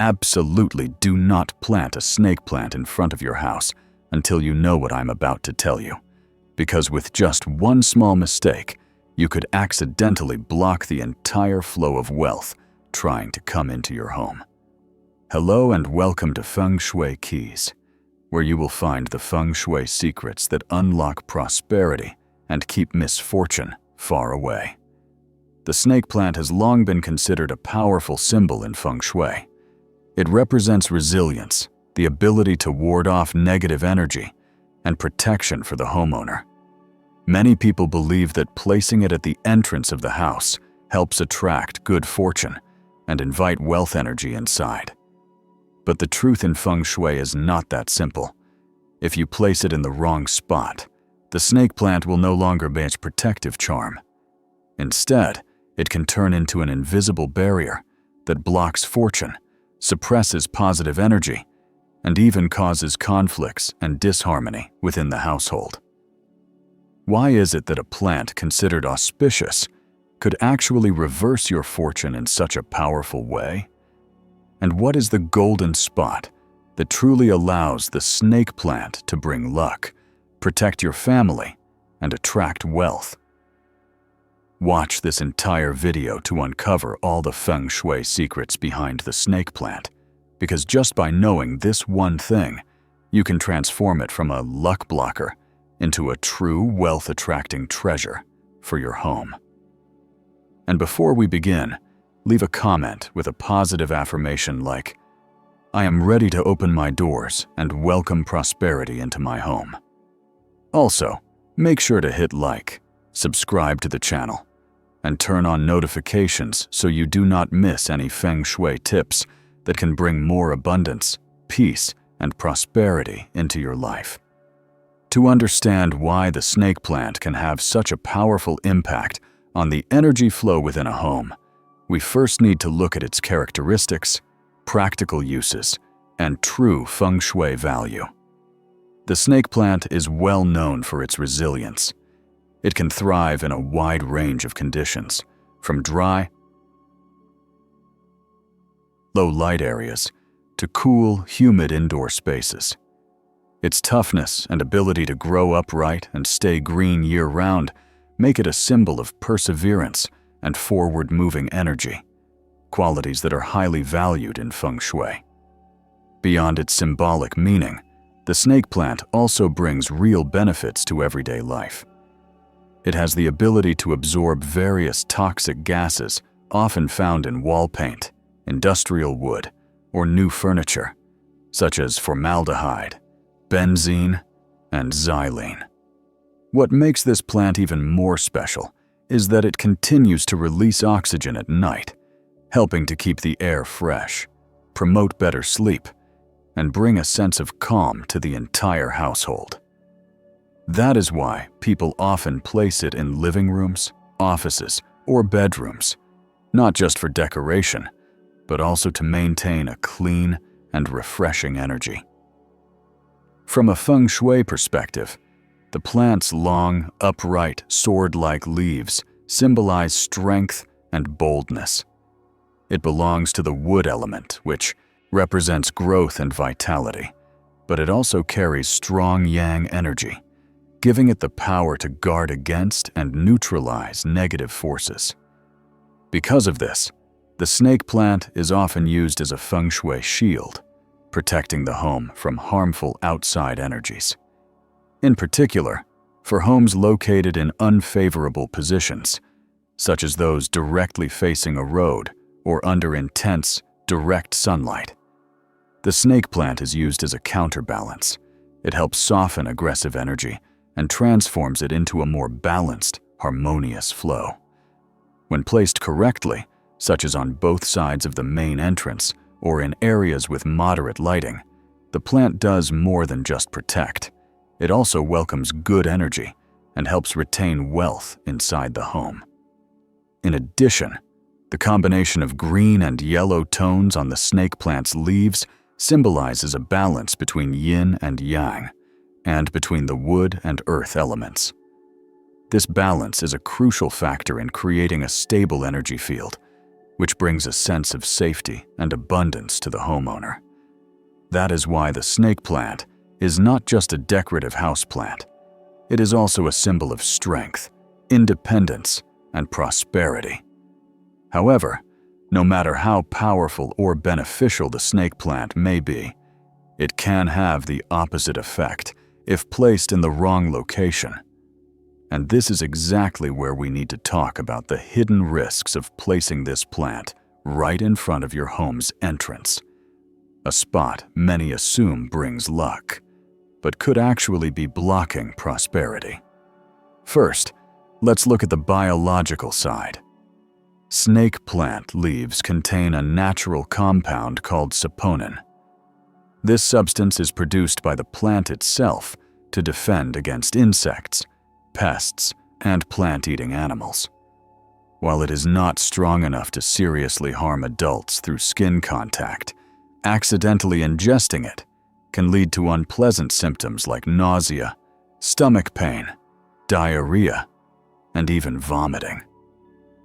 Absolutely do not plant a snake plant in front of your house until you know what I'm about to tell you, because with just one small mistake, you could accidentally block the entire flow of wealth trying to come into your home. Hello and welcome to Feng Shui Keys, where you will find the Feng Shui secrets that unlock prosperity and keep misfortune far away. The snake plant has long been considered a powerful symbol in Feng Shui. It represents resilience, the ability to ward off negative energy, and protection for the homeowner. Many people believe that placing it at the entrance of the house helps attract good fortune and invite wealth energy inside. But the truth in Feng Shui is not that simple. If you place it in the wrong spot, the snake plant will no longer be its protective charm. Instead, it can turn into an invisible barrier that blocks fortune, suppresses positive energy, and even causes conflicts and disharmony within the household. Why is it that a plant considered auspicious could actually reverse your fortune in such a powerful way? And what is the golden spot that truly allows the snake plant to bring luck, protect your family, and attract wealth? Watch this entire video to uncover all the Feng Shui secrets behind the snake plant, because just by knowing this one thing, you can transform it from a luck blocker into a true wealth-attracting treasure for your home. And before we begin, leave a comment with a positive affirmation like, "I am ready to open my doors and welcome prosperity into my home." Also, make sure to hit like, subscribe to the channel, and turn on notifications so you do not miss any Feng Shui tips that can bring more abundance, peace, and prosperity into your life. To understand why the snake plant can have such a powerful impact on the energy flow within a home, we first need to look at its characteristics, practical uses, and true Feng Shui value. The snake plant is well known for its resilience. It can thrive in a wide range of conditions, from dry, low-light areas to cool, humid indoor spaces. Its toughness and ability to grow upright and stay green year-round make it a symbol of perseverance and forward-moving energy, qualities that are highly valued in Feng Shui. Beyond its symbolic meaning, the snake plant also brings real benefits to everyday life. It has the ability to absorb various toxic gases often found in wall paint, industrial wood, or new furniture, such as formaldehyde, benzene, and xylene. What makes this plant even more special is that it continues to release oxygen at night, helping to keep the air fresh, promote better sleep, and bring a sense of calm to the entire household. That is why people often place it in living rooms, offices, or bedrooms, not just for decoration, but also to maintain a clean and refreshing energy. From a Feng Shui perspective, the plant's long, upright, sword-like leaves symbolize strength and boldness. It belongs to the wood element, which represents growth and vitality, but it also carries strong yang energy, giving it the power to guard against and neutralize negative forces. Because of this, the snake plant is often used as a Feng Shui shield, protecting the home from harmful outside energies. In particular, for homes located in unfavorable positions, such as those directly facing a road or under intense, direct sunlight, the snake plant is used as a counterbalance. It helps soften aggressive energy and transforms it into a more balanced, harmonious flow. When placed correctly, such as on both sides of the main entrance or in areas with moderate lighting, the plant does more than just protect. It also welcomes good energy and helps retain wealth inside the home. In addition, the combination of green and yellow tones on the snake plant's leaves symbolizes a balance between yin and yang, and between the wood and earth elements. This balance is a crucial factor in creating a stable energy field, which brings a sense of safety and abundance to the homeowner. That is why the snake plant is not just a decorative houseplant. It is also a symbol of strength, independence, and prosperity. However, no matter how powerful or beneficial the snake plant may be, it can have the opposite effect if placed in the wrong location. And this is exactly where we need to talk about the hidden risks of placing this plant right in front of your home's entrance. A spot many assume brings luck, but could actually be blocking prosperity. First, let's look at the biological side. Snake plant leaves contain a natural compound called saponin. This substance is produced by the plant itself to defend against insects, pests, and plant-eating animals. While it is not strong enough to seriously harm adults through skin contact, accidentally ingesting it can lead to unpleasant symptoms like nausea, stomach pain, diarrhea, and even vomiting.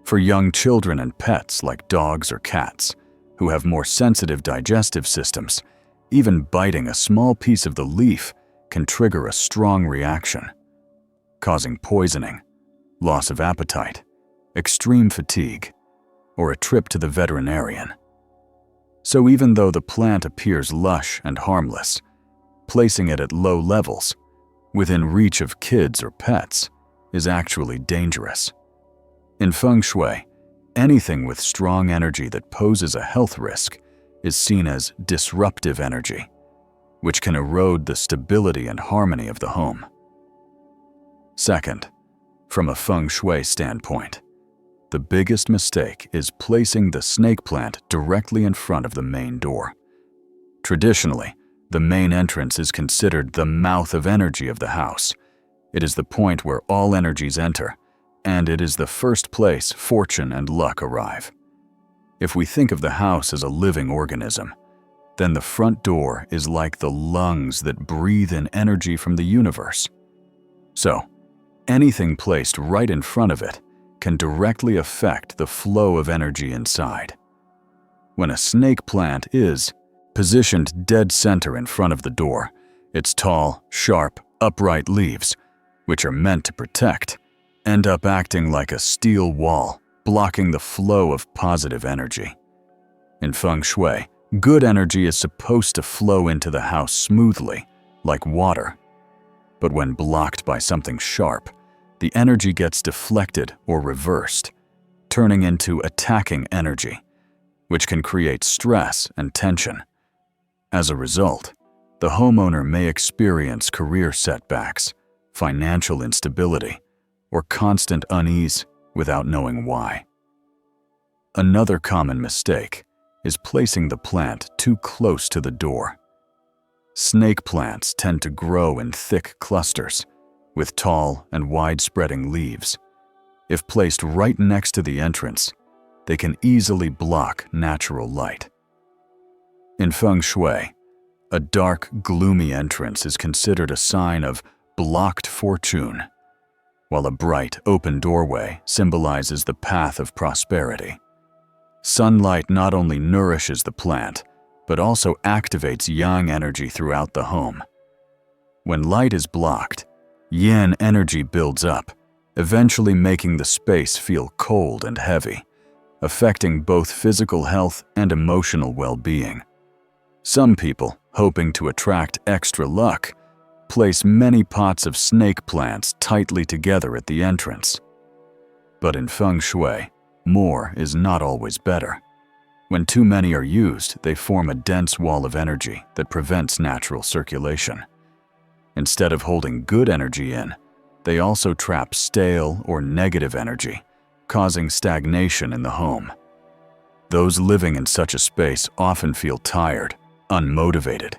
For young children and pets like dogs or cats, who have more sensitive digestive systems, even biting a small piece of the leaf can trigger a strong reaction, causing poisoning, loss of appetite, extreme fatigue, or a trip to the veterinarian. So even though the plant appears lush and harmless, placing it at low levels, within reach of kids or pets, is actually dangerous. In Feng Shui, anything with strong energy that poses a health risk is seen as disruptive energy, which can erode the stability and harmony of the home. Second, from a Feng Shui standpoint, the biggest mistake is placing the snake plant directly in front of the main door. Traditionally, the main entrance is considered the mouth of energy of the house. It is the point where all energies enter, and it is the first place fortune and luck arrive. If we think of the house as a living organism, then the front door is like the lungs that breathe in energy from the universe. So, anything placed right in front of it can directly affect the flow of energy inside. When a snake plant is positioned dead center in front of the door, its tall, sharp, upright leaves, which are meant to protect, end up acting like a steel wall, blocking the flow of positive energy. In Feng Shui, good energy is supposed to flow into the house smoothly, like water. But when blocked by something sharp, the energy gets deflected or reversed, turning into attacking energy, which can create stress and tension. As a result, the homeowner may experience career setbacks, financial instability, or constant unease without knowing why. Another common mistake is placing the plant too close to the door. Snake plants tend to grow in thick clusters, with tall and wide-spreading leaves. If placed right next to the entrance, they can easily block natural light. In Feng Shui, a dark, gloomy entrance is considered a sign of blocked fortune, while a bright, open doorway symbolizes the path of prosperity. Sunlight not only nourishes the plant, but also activates yang energy throughout the home. When light is blocked, yin energy builds up, eventually making the space feel cold and heavy, affecting both physical health and emotional well-being. Some people, hoping to attract extra luck, place many pots of snake plants tightly together at the entrance. But in Feng Shui, more is not always better. When too many are used, they form a dense wall of energy that prevents natural circulation. Instead of holding good energy in, they also trap stale or negative energy, causing stagnation in the home. Those living in such a space often feel tired, unmotivated,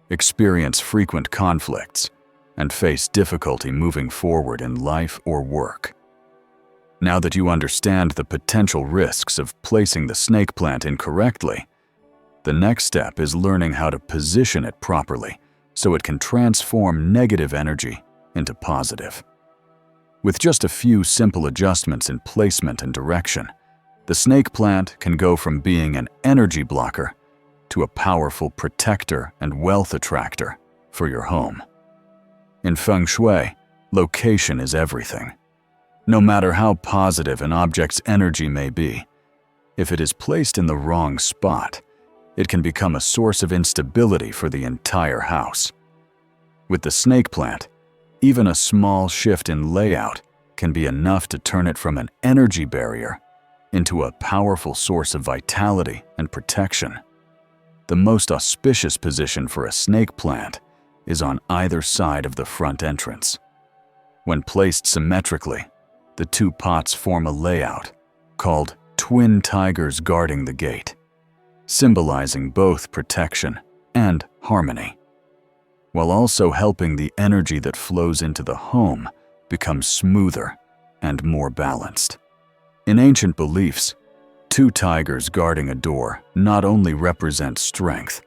experience frequent conflicts, and face difficulty moving forward in life or work. Now that you understand the potential risks of placing the snake plant incorrectly, the next step is learning how to position it properly so it can transform negative energy into positive. With just a few simple adjustments in placement and direction, The snake plant can go from being an energy blocker to a powerful protector and wealth attractor for your home. In Feng Shui, location is everything. No matter how positive an object's energy may be, if it is placed in the wrong spot, it can become a source of instability for the entire house. With the snake plant, even a small shift in layout can be enough to turn it from an energy barrier into a powerful source of vitality and protection. The most auspicious position for a snake plant is on either side of the front entrance. When placed symmetrically, the two pots form a layout called twin tigers guarding the gate, symbolizing both protection and harmony, while also helping the energy that flows into the home become smoother and more balanced. In ancient beliefs, two tigers guarding a door not only represent strength,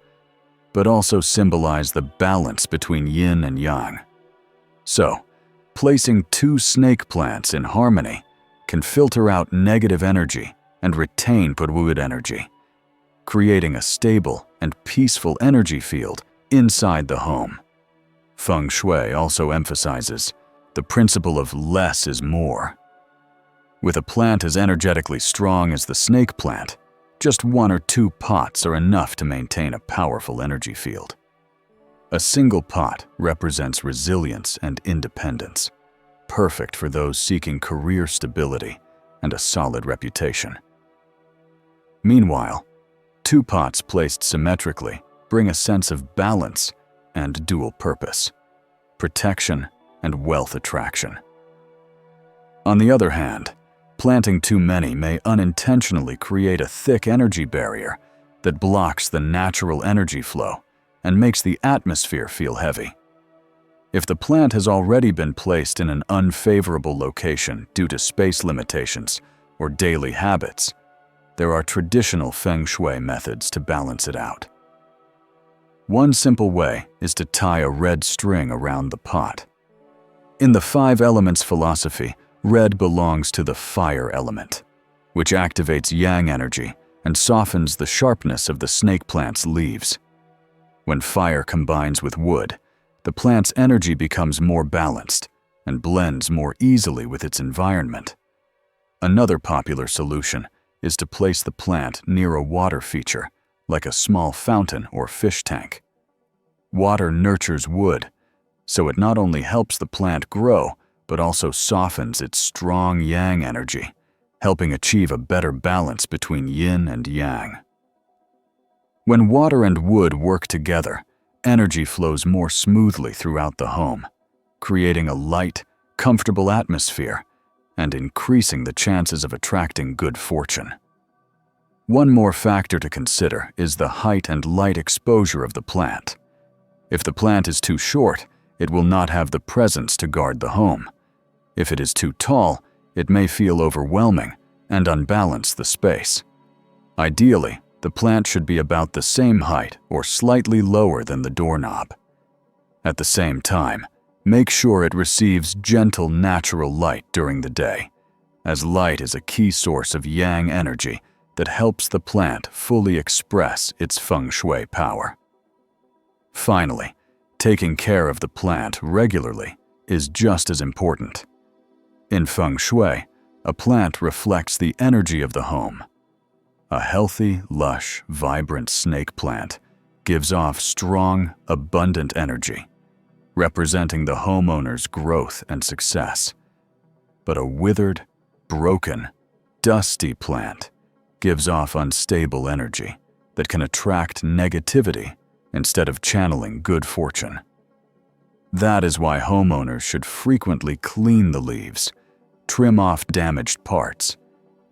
but also symbolize the balance between yin and yang. So, placing two snake plants in harmony can filter out negative energy and retain good energy, creating a stable and peaceful energy field inside the home. Feng Shui also emphasizes the principle of less is more. With a plant as energetically strong as the snake plant, just 1 or 2 pots are enough to maintain a powerful energy field. A single pot represents resilience and independence, perfect for those seeking career stability and a solid reputation. Meanwhile, 2 pots placed symmetrically bring a sense of balance and dual purpose, protection and wealth attraction. On the other hand, planting too many may unintentionally create a thick energy barrier that blocks the natural energy flow and makes the atmosphere feel heavy. If the plant has already been placed in an unfavorable location due to space limitations or daily habits, there are traditional Feng Shui methods to balance it out. One simple way is to tie a red string around the pot. In the 5 elements philosophy, red belongs to the fire element, which activates yang energy and softens the sharpness of the snake plant's leaves. When fire combines with wood, the plant's energy becomes more balanced and blends more easily with its environment. Another popular solution is to place the plant near a water feature, like a small fountain or fish tank. Water nurtures wood, so it not only helps the plant grow, but also softens its strong yang energy, helping achieve a better balance between yin and yang. When water and wood work together, energy flows more smoothly throughout the home, creating a light, comfortable atmosphere and increasing the chances of attracting good fortune. One more factor to consider is the height and light exposure of the plant. If the plant is too short, it will not have the presence to guard the home. If it is too tall, it may feel overwhelming and unbalance the space. Ideally, the plant should be about the same height or slightly lower than the doorknob. At the same time, make sure it receives gentle natural light during the day, as light is a key source of yang energy that helps the plant fully express its Feng Shui power. Finally, taking care of the plant regularly is just as important. In Feng Shui, a plant reflects the energy of the home. A healthy, lush, vibrant snake plant gives off strong, abundant energy, representing the homeowner's growth and success. But a withered, broken, dusty plant gives off unstable energy that can attract negativity instead of channeling good fortune. That is why homeowners should frequently clean the leaves, trim off damaged parts,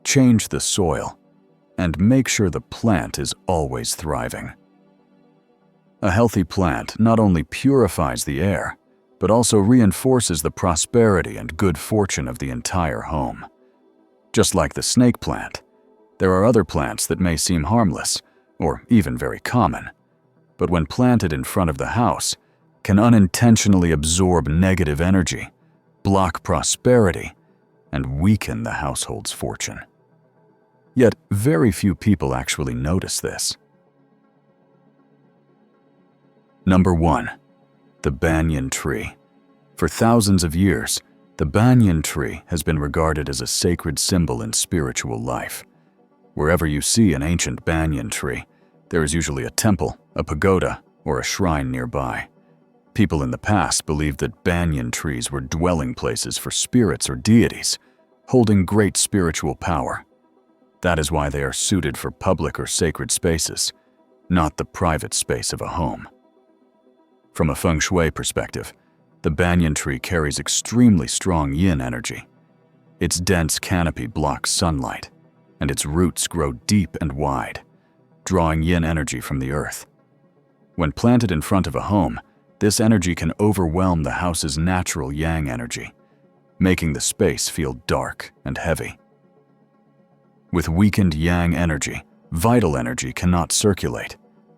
change the soil, and make sure the plant is always thriving. A healthy plant not only purifies the air, but also reinforces the prosperity and good fortune of the entire home. Just like the snake plant, there are other plants that may seem harmless, or even very common, but when planted in front of the house, can unintentionally absorb negative energy, block prosperity, and weaken the household's fortune. Yet very few people actually notice this. Number 1. The banyan tree. For thousands of years, the banyan tree has been regarded as a sacred symbol in spiritual life. Wherever you see an ancient banyan tree, there is usually a temple, a pagoda, or a shrine nearby. People in the past believed that banyan trees were dwelling places for spirits or deities, holding great spiritual power. That is why they are suited for public or sacred spaces, not the private space of a home. From a Feng Shui perspective, the banyan tree carries extremely strong yin energy. Its dense canopy blocks sunlight, and its roots grow deep and wide, drawing yin energy from the earth. When planted in front of a home, this energy can overwhelm the house's natural yang energy, making the space feel dark and heavy. With weakened yang energy, vital energy cannot circulate,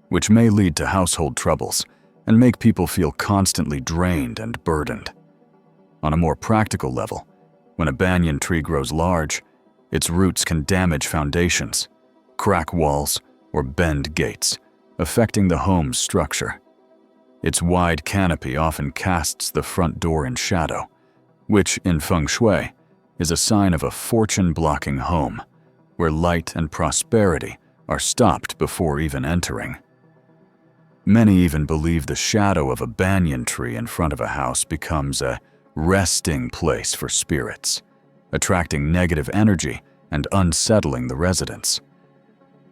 which may lead to household troubles and make people feel constantly drained and burdened. On a more practical level, when a banyan tree grows large, its roots can damage foundations, crack walls, or bend gates, affecting the home's structure. Its wide canopy often casts the front door in shadow, which, in Feng Shui, is a sign of a fortune-blocking home, where light and prosperity are stopped before even entering. Many even believe the shadow of a banyan tree in front of a house becomes a resting place for spirits, attracting negative energy and unsettling the residents.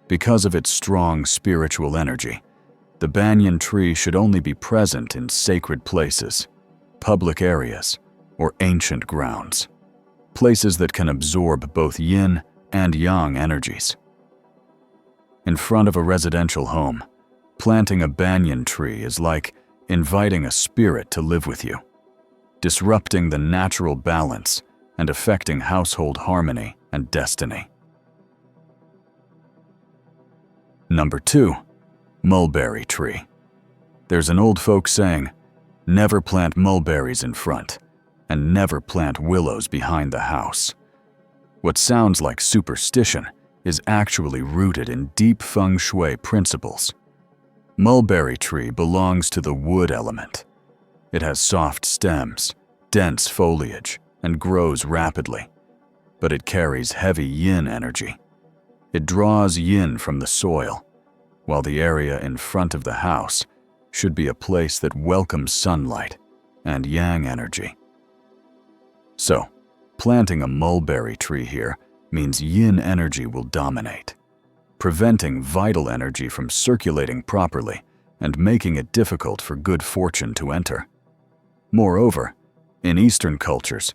Because of its strong spiritual energy, the banyan tree should only be present in sacred places, public areas, or ancient grounds, places that can absorb both yin and yang energies. In front of a residential home, planting a banyan tree is like inviting a spirit to live with you, disrupting the natural balance and affecting household harmony and destiny. Number 2. Mulberry tree. There's an old folk saying, never plant mulberries in front, and never plant willows behind the house. What sounds like superstition is actually rooted in deep Feng Shui principles. Mulberry tree belongs to the wood element. It has soft stems, dense foliage, and grows rapidly, but it carries heavy yin energy. It draws yin from the soil, while the area in front of the house should be a place that welcomes sunlight and yang energy. So, planting a mulberry tree here means yin energy will dominate, preventing vital energy from circulating properly and making it difficult for good fortune to enter. Moreover, in Eastern cultures,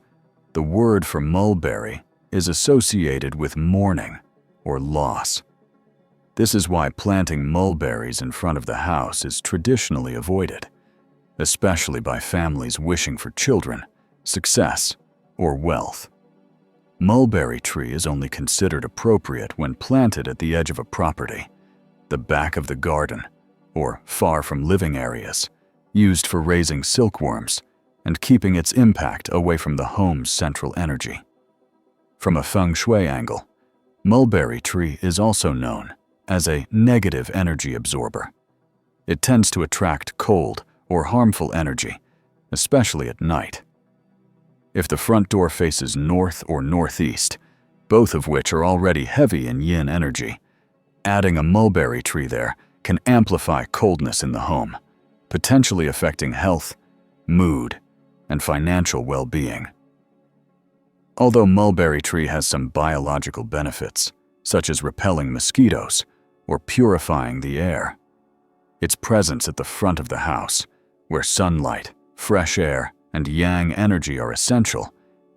the word for mulberry is associated with mourning or loss. This is why planting mulberries in front of the house is traditionally avoided, especially by families wishing for children, success, or wealth. Mulberry tree is only considered appropriate when planted at the edge of a property, the back of the garden, or far from living areas, used for raising silkworms and keeping its impact away from the home's central energy. From a Feng Shui angle, mulberry tree is also known as a negative energy absorber. It tends to attract cold or harmful energy, especially at night. If the front door faces north or northeast, both of which are already heavy in yin energy, adding a mulberry tree there can amplify coldness in the home, potentially affecting health, mood, and financial well-being. Although mulberry tree has some biological benefits, such as repelling mosquitoes or purifying the air, its presence at the front of the house, where sunlight, fresh air, and yang energy are essential,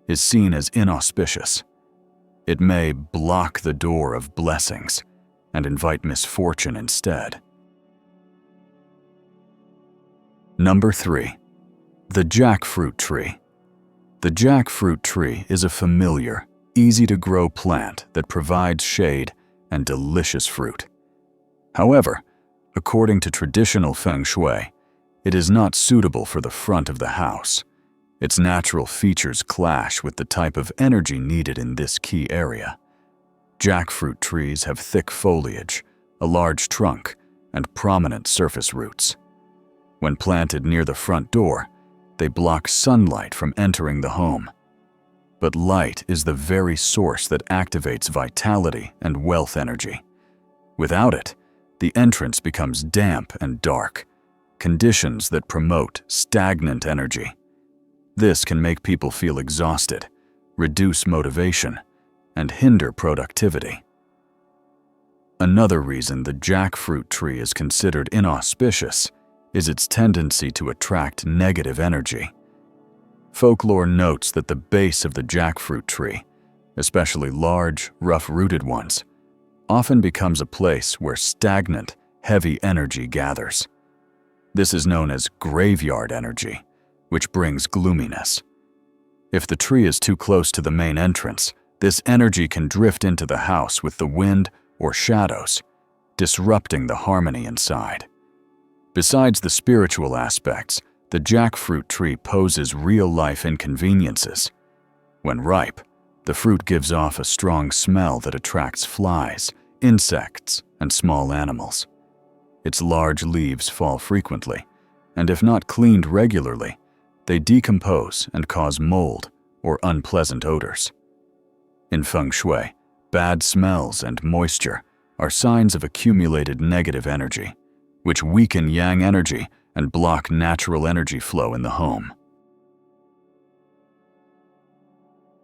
is seen as inauspicious. It may block the door of blessings and invite misfortune instead. Number 3. The jackfruit tree. The jackfruit tree is a familiar, easy-to-grow plant that provides shade and delicious fruit. However, according to traditional Feng Shui, it is not suitable for the front of the house. Its natural features clash with the type of energy needed in this key area. Jackfruit trees have thick foliage, a large trunk, and prominent surface roots. When planted near the front door, they block sunlight from entering the home. But light is the very source that activates vitality and wealth energy. Without it, the entrance becomes damp and dark, conditions that promote stagnant energy. This can make people feel exhausted, reduce motivation, and hinder productivity. Another reason the jackfruit tree is considered inauspicious is its tendency to attract negative energy. Folklore notes that the base of the jackfruit tree, especially large, rough-rooted ones, often becomes a place where stagnant, heavy energy gathers. This is known as graveyard energy, which brings gloominess. If the tree is too close to the main entrance, this energy can drift into the house with the wind or shadows, disrupting the harmony inside. Besides the spiritual aspects, the jackfruit tree poses real-life inconveniences. When ripe, the fruit gives off a strong smell that attracts flies, insects, and small animals. Its large leaves fall frequently, and if not cleaned regularly, they decompose and cause mold or unpleasant odors. In Feng Shui, bad smells and moisture are signs of accumulated negative energy, which weaken yang energy and block natural energy flow in the home.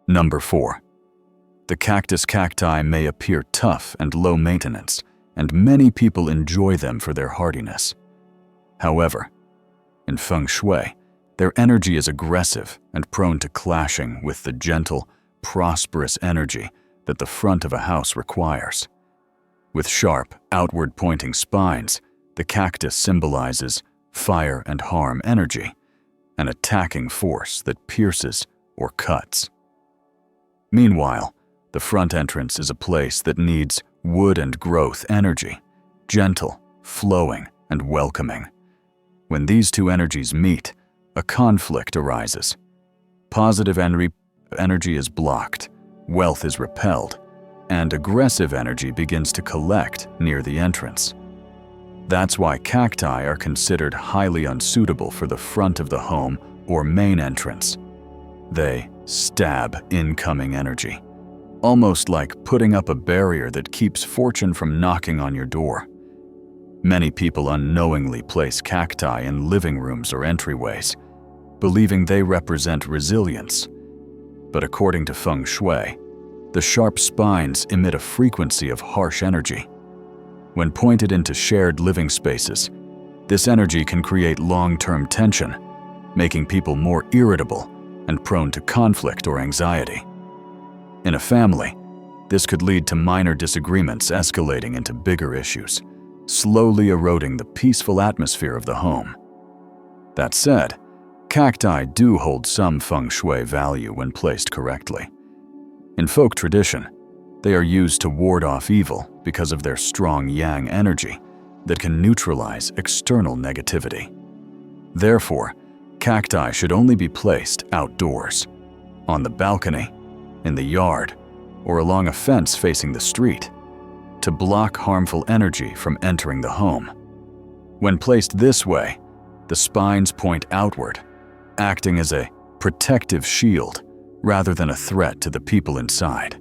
Number 4. The cacti may appear tough and low maintenance, and many people enjoy them for their hardiness. However, in Feng Shui, their energy is aggressive and prone to clashing with the gentle, prosperous energy that the front of a house requires. With sharp, outward-pointing spines, the cactus symbolizes fire and harm energy, an attacking force that pierces or cuts. Meanwhile, the front entrance is a place that needs wood and growth energy, gentle, flowing, and welcoming. When these two energies meet, a conflict arises. Positive energy is blocked, wealth is repelled, and aggressive energy begins to collect near the entrance. That's why cacti are considered highly unsuitable for the front of the home or main entrance. They stab incoming energy, almost like putting up a barrier that keeps fortune from knocking on your door. Many people unknowingly place cacti in living rooms or entryways, believing they represent resilience. But according to Feng Shui, the sharp spines emit a frequency of harsh energy. When pointed into shared living spaces, this energy can create long-term tension, making people more irritable and prone to conflict or anxiety. In a family, this could lead to minor disagreements escalating into bigger issues, slowly eroding the peaceful atmosphere of the home. That said, cacti do hold some Feng Shui value when placed correctly. In folk tradition, they are used to ward off evil because of their strong yang energy that can neutralize external negativity. Therefore, cacti should only be placed outdoors, on the balcony, in the yard, or along a fence facing the street, to block harmful energy from entering the home. When placed this way, the spines point outward, acting as a protective shield rather than a threat to the people inside.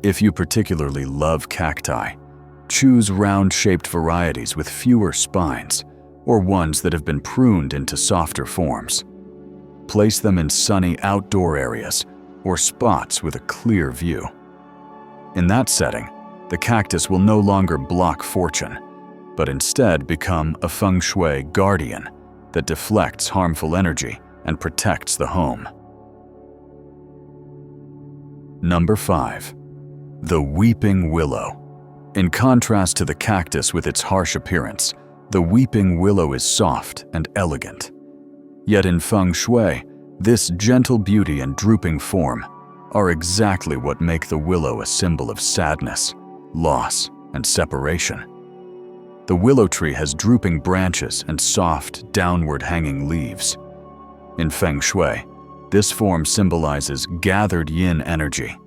If you particularly love cacti, choose round-shaped varieties with fewer spines or ones that have been pruned into softer forms. Place them in sunny outdoor areas or spots with a clear view. In that setting, the cactus will no longer block fortune, but instead become a Feng Shui guardian that deflects harmful energy and protects the home. Number 5. The weeping willow. In contrast to the cactus with its harsh appearance, the weeping willow is soft and elegant. Yet in Feng Shui, this gentle beauty and drooping form are exactly what make the willow a symbol of sadness, loss, and separation. The willow tree has drooping branches and soft, downward-hanging leaves. In Feng Shui, this form symbolizes gathered yin energy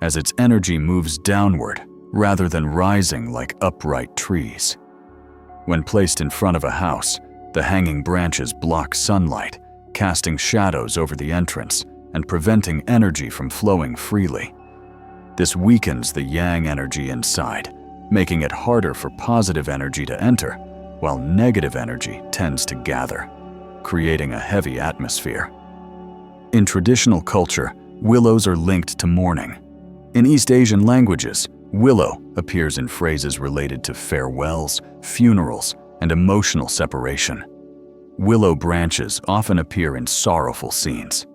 as its energy moves downward rather than rising like upright trees. When placed in front of a house, the hanging branches block sunlight, casting shadows over the entrance and preventing energy from flowing freely. This weakens the yang energy inside, making it harder for positive energy to enter, while negative energy tends to gather, creating a heavy atmosphere. In traditional culture, willows are linked to mourning. In East Asian languages, willow appears in phrases related to farewells, funerals, and emotional separation. Willow branches often appear in sorrowful scenes,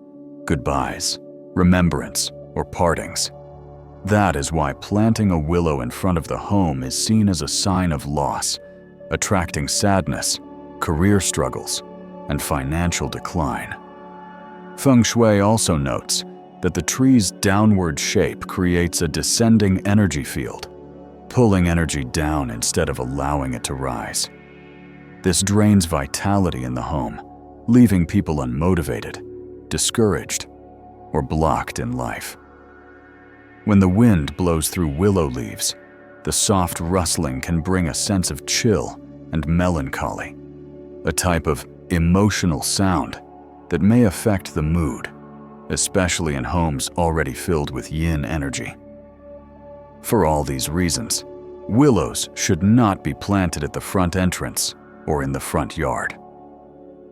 goodbyes, remembrance, or partings. That is why planting a willow in front of the home is seen as a sign of loss, attracting sadness, career struggles, and financial decline. Feng Shui also notes that the tree's downward shape creates a descending energy field, pulling energy down instead of allowing it to rise. This drains vitality in the home, leaving people unmotivated, discouraged, or blocked in life. When the wind blows through willow leaves, the soft rustling can bring a sense of chill and melancholy, a type of emotional sound that may affect the mood, especially in homes already filled with yin energy. For all these reasons, willows should not be planted at the front entrance or in the front yard.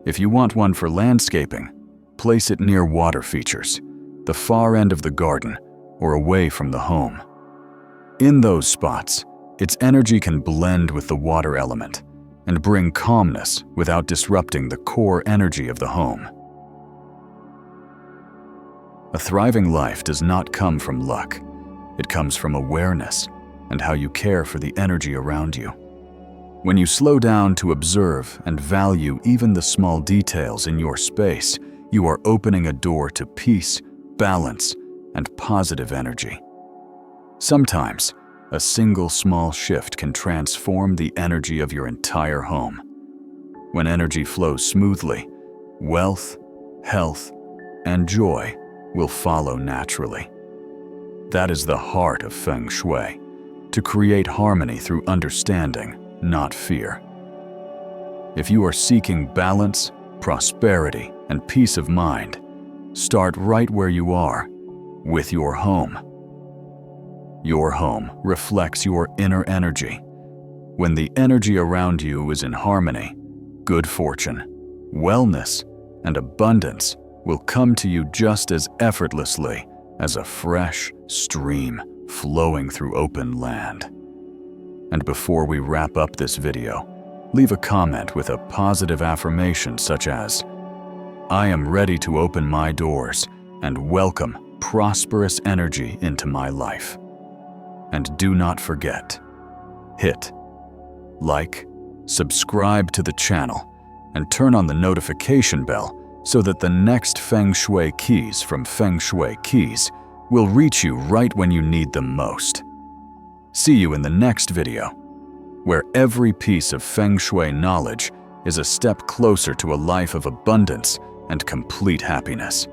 If you want one for landscaping, place it near water features, the far end of the garden, or away from the home. In those spots, its energy can blend with the water element and bring calmness without disrupting the core energy of the home. A thriving life does not come from luck. It comes from awareness and how you care for the energy around you. When you slow down to observe and value even the small details in your space, you are opening a door to peace, balance, and positive energy. Sometimes, a single small shift can transform the energy of your entire home. When energy flows smoothly, wealth, health, and joy will follow naturally. That is the heart of Feng Shui, to create harmony through understanding, not fear. If you are seeking balance, prosperity, and peace of mind, start right where you are, with your home. Your home reflects your inner energy. When the energy around you is in harmony, good fortune, wellness, and abundance will come to you just as effortlessly as a fresh stream flowing through open land. And before we wrap up this video, leave a comment with a positive affirmation such as, "I am ready to open my doors and welcome prosperous energy into my life." And do not forget, hit like, subscribe to the channel, and turn on the notification bell so that the next Feng Shui keys from Feng Shui Keys will reach you right when you need them most. See you in the next video, where every piece of Feng Shui knowledge is a step closer to a life of abundance and complete happiness.